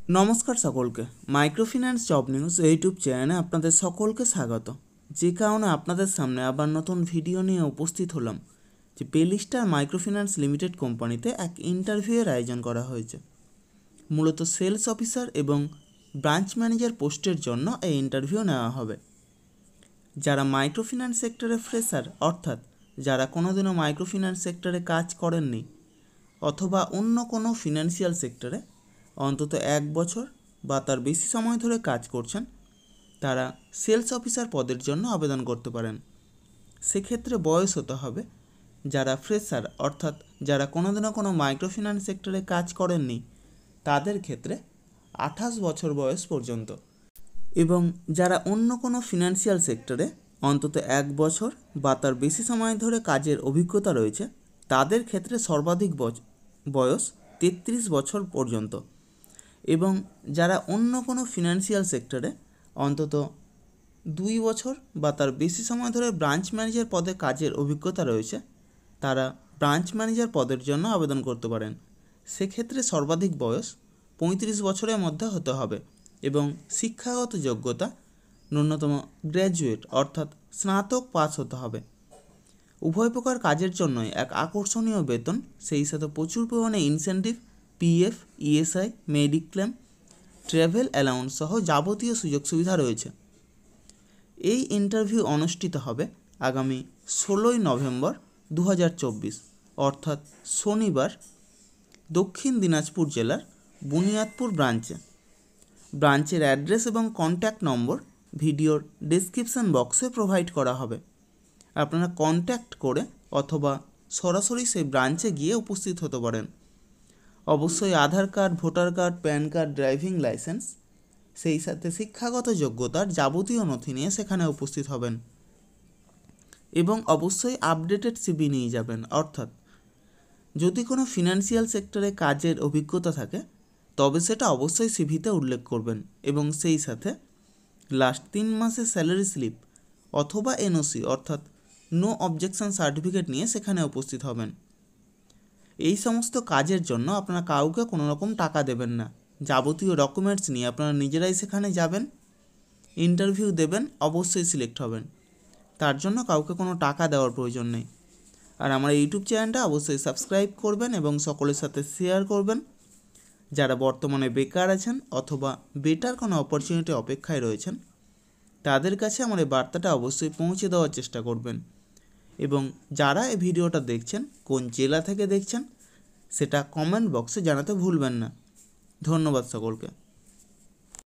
নমস্কার সকলকে। Microfinance job news YouTube চ্যানেলে আপনাদের সকলকে স্বাগত। যে কারণে আপনাদের সামনে আবার নতুন ভিডিও নিয়ে উপস্থিত হলাম যে বেলিস্টার মাইক্রোফিন্যান্স লিমিটেড কোম্পানিতে এক ইন্টারভিউয়ের আয়োজন করা হয়েছে। মূলত সেলস অফিসার এবং ব্রাঞ্চ ম্যানেজার পোস্টের জন্য এই ইন্টারভিউ নেওয়া হবে। যারা মাইক্রোফিন্যান্স সেক্টরে ফ্রেশার, অর্থাৎ যারা কোনোদিনও মাইক্রোফিন্যান্স সেক্টরে কাজ করেননি অথবা অন্য কোনো ফিনান্সিয়াল সেক্টরে অন্তত 1 বছর বা তার বেশি সময় ধরে কাজ করছেন, তারা সেলস অফিসার পদের জন্য আবেদন করতে পারেন। সেক্ষেত্রে বয়স হতে হবে যারা ফ্রেশার, অর্থাৎ যারা কোনোদিনও কোনো মাইক্রোফিন্যান্স সেক্টরে কাজ করেননি তাদের ক্ষেত্রে 28 বছর বয়স পর্যন্ত, এবং যারা অন্য কোনো ফিনান্সিয়াল সেক্টরে অন্তত 1 বছর বা তার বেশি সময় ধরে কাজের অভিজ্ঞতা রয়েছে তাদের ক্ষেত্রে সর্বাধিক বয়স 33 বছর পর্যন্ত, এবং যারা অন্য কোনো ফিনান্সিয়াল সেক্টরে অন্তত 2 বছর বা তার বেশি সময় ধরে ব্রাঞ্চ ম্যানেজার পদে কাজের অভিজ্ঞতা রয়েছে তারা ব্রাঞ্চ ম্যানেজার পদের জন্য আবেদন করতে পারেন। সেক্ষেত্রে সর্বাধিক বয়স 35 বছরের মধ্যে হতে হবে এবং শিক্ষাগত যোগ্যতা ন্যূনতম গ্র্যাজুয়েট অর্থাৎ স্নাতক পাস হতে হবে। উভয় প্রকার কাজের জন্যই এক আকর্ষণীয় বেতন, সেই সাথে প্রচুর পরিমাণে incentive, PF, ESI, mediclaim, travel allowance সহ যাবতীয় সুযোগ সুবিধা রয়েছে। এই ইন্টারভিউ অনুষ্ঠিত হবে আগামী 16ই নভেম্বর 2024 অর্থাৎ শনিবার দক্ষিণ দিনাজপুর জেলার বুনিয়াদপুর ব্রাঞ্চের অ্যাড্রেস এবং কন্ট্যাক্ট নম্বর ভিডিওর ডেসক্রিপশন বক্সে প্রোভাইড করা হবে। আপনারা কন্ট্যাক্ট করে অথবা সরাসরি সেই ব্রাঞ্চে গিয়ে উপস্থিত হতে পারেন। অবশ্যই Aadhaar card, voter card, PAN card, driving licence, সেই সাথে শিক্ষাগত যোগ্যতার যাবতীয় নথি নিয়ে সেখানে উপস্থিত হবেন এবং অবশ্যই আপডেটেড সিভি নিয়ে যাবেন। অর্থাৎ যদি কোনো ফিনান্সিয়াল সেক্টরে কাজের অভিজ্ঞতা থাকে তবে সেটা অবশ্যই সিভিতে উল্লেখ করবেন এবং সেই সাথে লাস্ট 3 মাসের স্যালারি স্লিপ অথবা এনওসি অর্থাৎ নো অবজেকশন সার্টিফিকেট নিয়ে সেখানে উপস্থিত হবেন। এই সমস্ত কাজের জন্য আপনারা কাউকে কোনো রকম টাকা দেবেন না। যাবতীয় ডকুমেন্টস নিয়ে আপনারা নিজেরাই সেখানে যাবেন, ইন্টারভিউ দেবেন, অবশ্যই সিলেক্ট হবেন। তার জন্য কাউকে কোনো টাকা দেওয়ার প্রয়োজন নেই। আর আমার ইউটিউব চ্যানেলটা অবশ্যই সাবস্ক্রাইব করবেন এবং সকলের সাথে শেয়ার করবেন। যারা বর্তমানে বেকার আছেন অথবা বেটার কোনো অপরচুনিটি অপেক্ষায় রয়েছেন তাদের কাছে আমার এই বার্তাটা অবশ্যই পৌঁছে দেওয়ার চেষ্টা করবেন। এবং যারা এই ভিডিওটা দেখছেন, কোন জেলা থেকে দেখছেন সেটা কমেন্ট বক্সে জানাতে ভুলবেন না। ধন্যবাদ সকলকে।